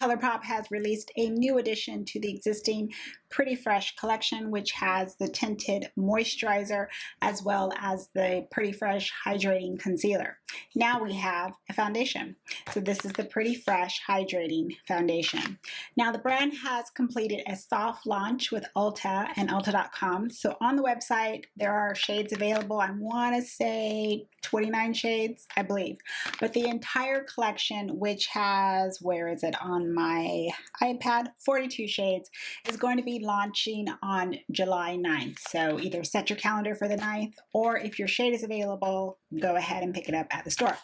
Colourpop has released a new addition to the existing Pretty Fresh collection, which has the Tinted Moisturizer as well as the Pretty Fresh Hydrating Concealer. Now we have a foundation. So this is the Pretty Fresh Hydrating Foundation. Now the brand has completed a soft launch with Ulta and Ulta.com. So on the website, there are shades available. I want to say 29 shades, I believe. But the entire collection, which has, where is it on my iPad, 42 shades, is going to be launching on July 9th. So either set your calendar for the 9th, or if your shade is available, go ahead and pick it up at the store.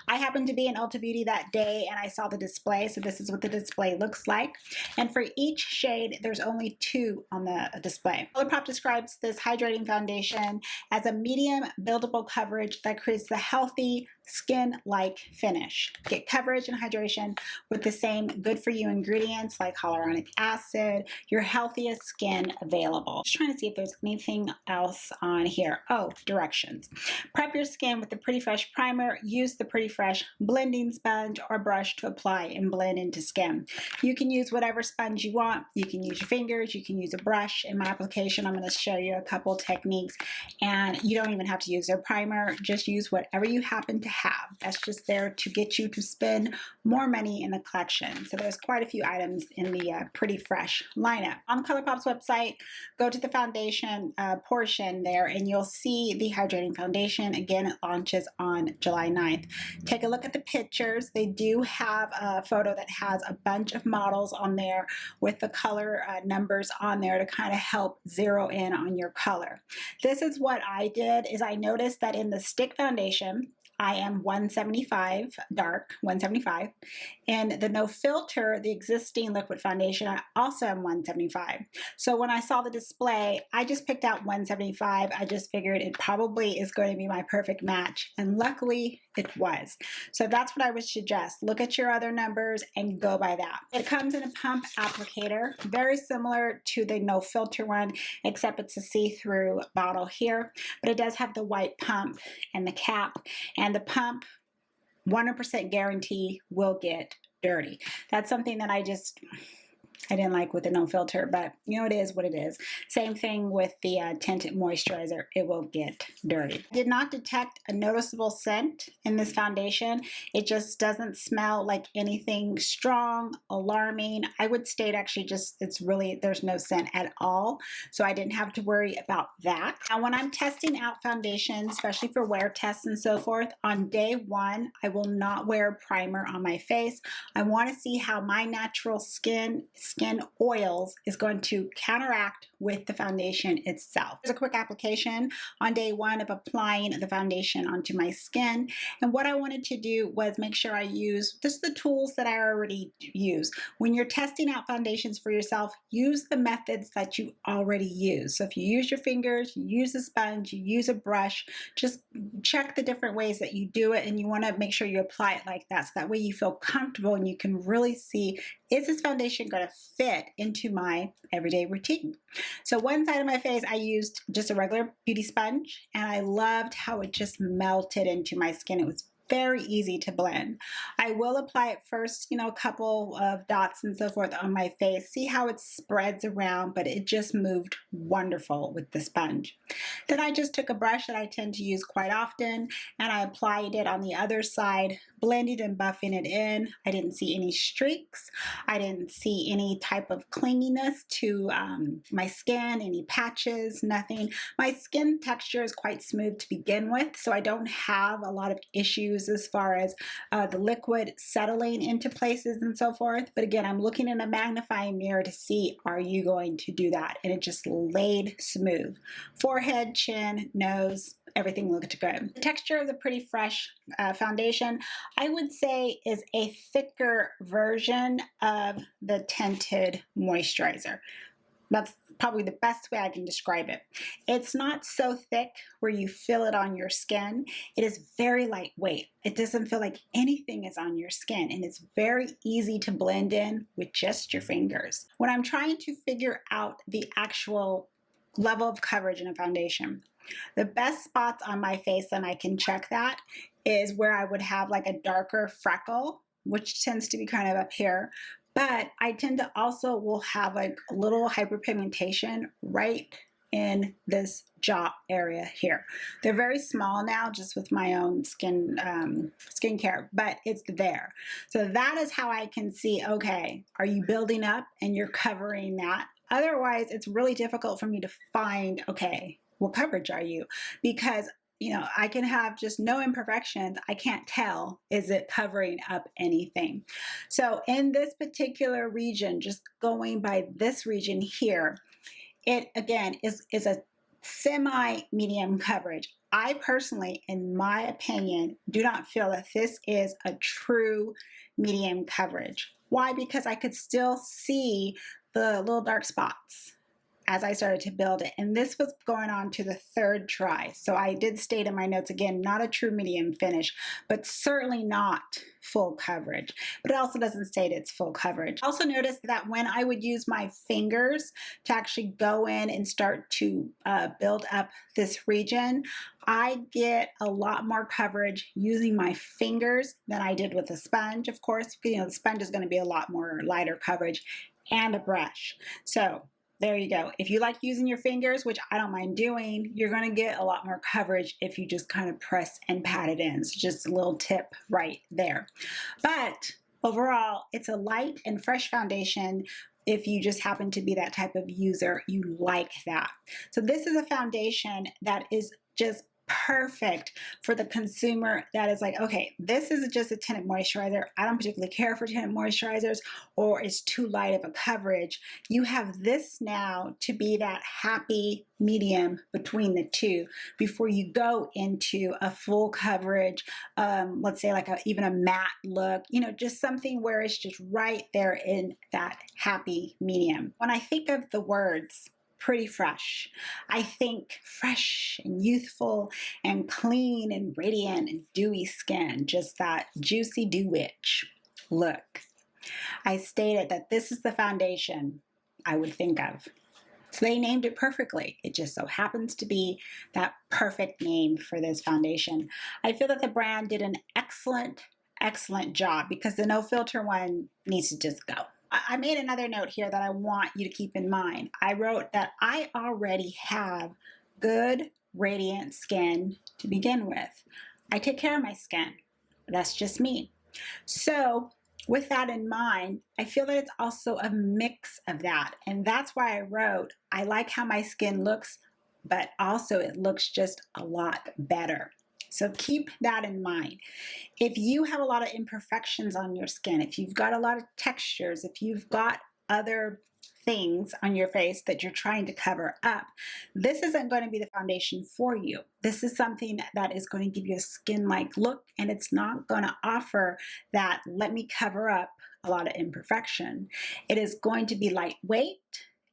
I happened to be in Ulta Beauty that day and I saw the display, so this is what the display looks like. And for each shade, there's only 2 on the display. Colourpop describes this hydrating foundation as a medium buildable coverage that creates the healthy, skin-like finish. Get coverage and hydration with the same good-for-you ingredients like hyaluronic acid, your healthiest skin available. Just trying to see if there's anything else on here. Oh, directions. Prep your skin with the Pretty Fresh primer. Use the Pretty Fresh blending sponge or brush to apply and blend into skin. You can use whatever sponge you want. You can use your fingers. You can use a brush. In my application, I'm going to show you a couple techniques, and you don't even have to use their primer. Just use whatever you happen to have. That's just there to get you to spend more money in the collection. So there's quite a few items in the Pretty Fresh lineup. On Colourpop's website, go to the foundation portion there and you'll see the hydrating foundation. Again, it launches on July 9th. Take a look at the pictures. They do have a photo that has a bunch of models on there with the color numbers on there to kind of help zero in on your color. This is what I did, is I noticed that in the stick foundation, I am 175 dark, 175. And the No Filter, the existing liquid foundation, I also am 175. So when I saw the display, I just picked out 175. I just figured it probably is going to be my perfect match. And luckily it was. So that's what I would suggest. Look at your other numbers and go by that. It comes in a pump applicator, very similar to the No Filter one, except it's a see-through bottle here. But it does have the white pump and the cap, and the pump 100% guarantee will get dirty. That's something that I didn't like with the No Filter, but you know, it is what it is. Same thing with the Tinted Moisturizer. It will get dirty. I did not detect a noticeable scent in this foundation. It just doesn't smell like anything strong, alarming. I would state actually just, there's no scent at all. So I didn't have to worry about that. Now, when I'm testing out foundations, especially for wear tests and so forth, on day 1, I will not wear a primer on my face. I want to see how my natural skin oils is going to counteract with the foundation itself. There's a quick application on day 1 of applying the foundation onto my skin. And what I wanted to do was make sure I use just the tools that I already use. When you're testing out foundations for yourself, use the methods that you already use. So if you use your fingers, you use a sponge, you use a brush, just check the different ways that you do it, and you want to make sure you apply it like that, so that way you feel comfortable and you can really see, is this foundation going to fit into my everyday routine? So one side of my face, I used just a regular beauty sponge, and I loved how it just melted into my skin. It was very easy to blend. I will apply it first, you know, a couple of dots and so forth on my face. See how it spreads around, but it just moved wonderful with the sponge. Then I just took a brush that I tend to use quite often, and I applied it on the other side, blending and buffing it in. I didn't see any streaks. I didn't see any type of clinginess to my skin, any patches, nothing. My skin texture is quite smooth to begin with, so I don't have a lot of issues as far as the liquid settling into places and so forth. But again, I'm looking in a magnifying mirror to see, are you going to do that? And it just laid smooth. Forehead, chin, nose, everything looked good. The texture of the Pretty Fresh foundation, I would say, is a thicker version of the Tinted Moisturizer. That's probably the best way I can describe it. It's not so thick where you feel it on your skin. It is very lightweight. It doesn't feel like anything is on your skin, and it's very easy to blend in with just your fingers. When I'm trying to figure out the actual level of coverage in a foundation, the best spots on my face, and I can check that, is where I would have like a darker freckle, which tends to be kind of up here, But I tend to also will have like a little hyperpigmentation right in this jaw area here. They're very small now, just with my own skincare, but it's there. So that is how I can see, okay, are you building up and you're covering that? Otherwise, it's really difficult for me to find, okay, what coverage are you? Because I can have just no imperfections. I can't tell, is it covering up anything? So in this particular region, just going by this region here, it again is a semi-medium coverage. I personally, in my opinion, do not feel that this is a true medium coverage. Why? Because I could still see the little dark spots as I started to build it. And this was going on to the third try. So I did state in my notes, again, not a true medium finish, but certainly not full coverage. But it also doesn't state it's full coverage. I also noticed that when I would use my fingers to actually go in and start to build up this region, I get a lot more coverage using my fingers than I did with a sponge, of course. The sponge is going to be a lot more lighter coverage, and a brush. So there you go. If you like using your fingers, which I don't mind doing, you're going to get a lot more coverage if you just kind of press and pat it in. So just a little tip right there. But overall, it's a light and fresh foundation. If you just happen to be that type of user, you like that. So this is a foundation that is just perfect for the consumer that is like, okay, this is just a tinted moisturizer. I don't particularly care for tinted moisturizers, or it's too light of a coverage. You have this now to be that happy medium between the two before you go into a full coverage, let's say like even a matte look, just something where it's just right there in that happy medium. When I think of the words pretty fresh, I think fresh and youthful and clean and radiant and dewy skin, just that juicy dew-witch look. I stated that this is the foundation I would think of. So they named it perfectly. It just so happens to be that perfect name for this foundation. I feel that the brand did an excellent job, because the no filter one needs to just go. I made another note here that I want you to keep in mind. I wrote that I already have good, radiant skin to begin with. I take care of my skin. That's just me. So with that in mind, I feel that it's also a mix of that. And that's why I wrote, I like how my skin looks, but also it looks just a lot better. So keep that in mind. If you have a lot of imperfections on your skin, if you've got a lot of textures, if you've got other things on your face that you're trying to cover up, this isn't going to be the foundation for you. This is something that is going to give you a skin-like look, and it's not going to offer that let me cover up a lot of imperfection. It is going to be lightweight,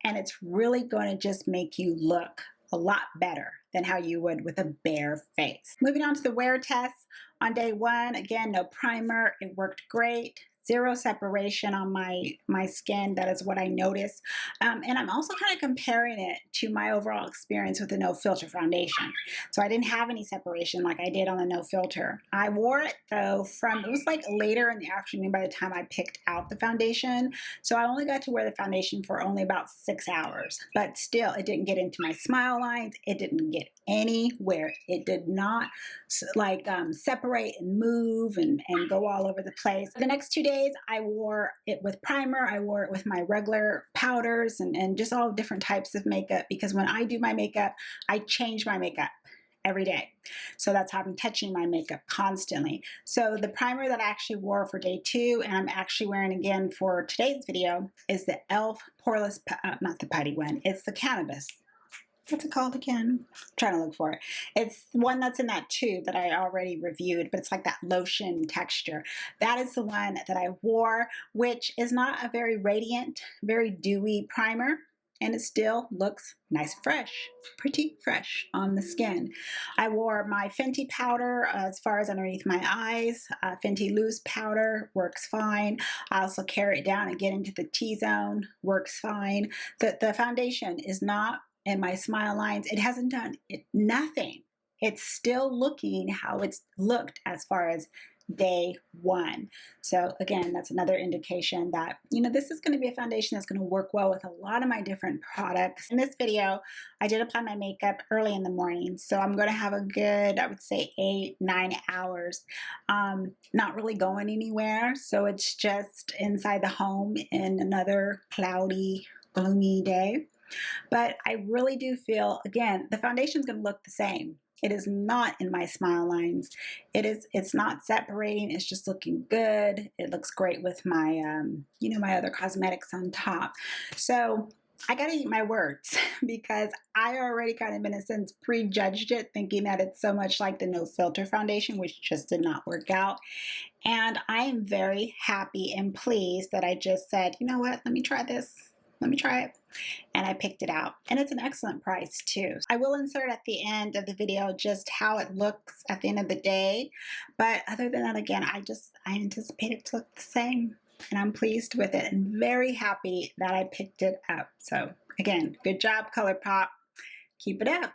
and it's really going to just make you look a lot better than how you would with a bare face. Moving on to the wear test. On day one, again, no primer. It worked great. Zero separation on my skin. That is what I noticed. And I'm also kind of comparing it to my overall experience with the no filter foundation. So I didn't have any separation like I did on the no filter. I wore it though it was like later in the afternoon by the time I picked out the foundation. So I only got to wear the foundation for only about 6 hours, but still it didn't get into my smile lines. It didn't get anywhere. It did not separate and move and go all over the place. The next 2 days, I wore it with primer. I wore it with my regular powders and just all different types of makeup, because when I do my makeup, I change my makeup every day. So that's how I'm touching my makeup constantly. So the primer that I actually wore for day 2, and I'm actually wearing again for today's video, is the E.L.F. Poreless, not the putty one, it's the cannabis. What's it called again? I'm trying to look for it. It's one that's in that tube that I already reviewed, but it's like that lotion texture. That is the one that I wore, which is not a very radiant, very dewy primer, and it still looks nice and fresh, pretty fresh on the skin. I wore my Fenty powder as far as underneath my eyes. Fenty loose powder works fine. I also carry it down and get into the T-zone, works fine. The foundation is not in my smile lines. It hasn't done nothing. It's still looking how it's looked as far as day one. So again, that's another indication that, you know, this is going to be a foundation that's going to work well with a lot of my different products. In this video, I did apply my makeup early in the morning, so I'm going to have a good, I would say 8-9 hours, not really going anywhere. So it's just inside the home in another cloudy, gloomy day. But I really do feel, again, the foundation is going to look the same. It is not in my smile lines. It's not separating. It's just looking good. It looks great with my, you know, my other cosmetics on top. So I got to eat my words because I already kind of in a sense prejudged it, thinking that it's so much like the No Filter foundation, which just did not work out. And I am very happy and pleased that I just said, you know what, let me try this. Let me try it. And I picked it out. And it's an excellent price too. I will insert at the end of the video just how it looks at the end of the day. But other than that, again, I anticipate it to look the same. And I'm pleased with it and very happy that I picked it up. So again, good job, Colourpop. Keep it up.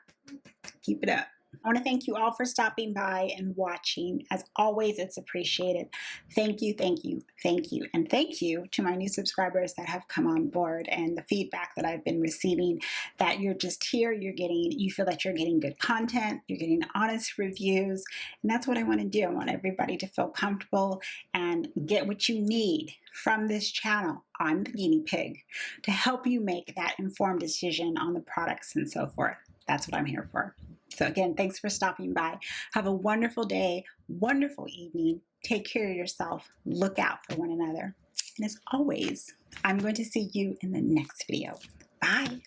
Keep it up. I want to thank you all for stopping by and watching. As always, it's appreciated. Thank you, thank you, thank you. And thank you to my new subscribers that have come on board and the feedback that I've been receiving, that you're just here, you feel that you're getting good content, you're getting honest reviews. And that's what I want to do. I want everybody to feel comfortable and get what you need from this channel. I'm the guinea pig to help you make that informed decision on the products and so forth. That's what I'm here for. So again, thanks for stopping by. Have a wonderful day, wonderful evening. Take care of yourself. Look out for one another. And as always, I'm going to see you in the next video. Bye.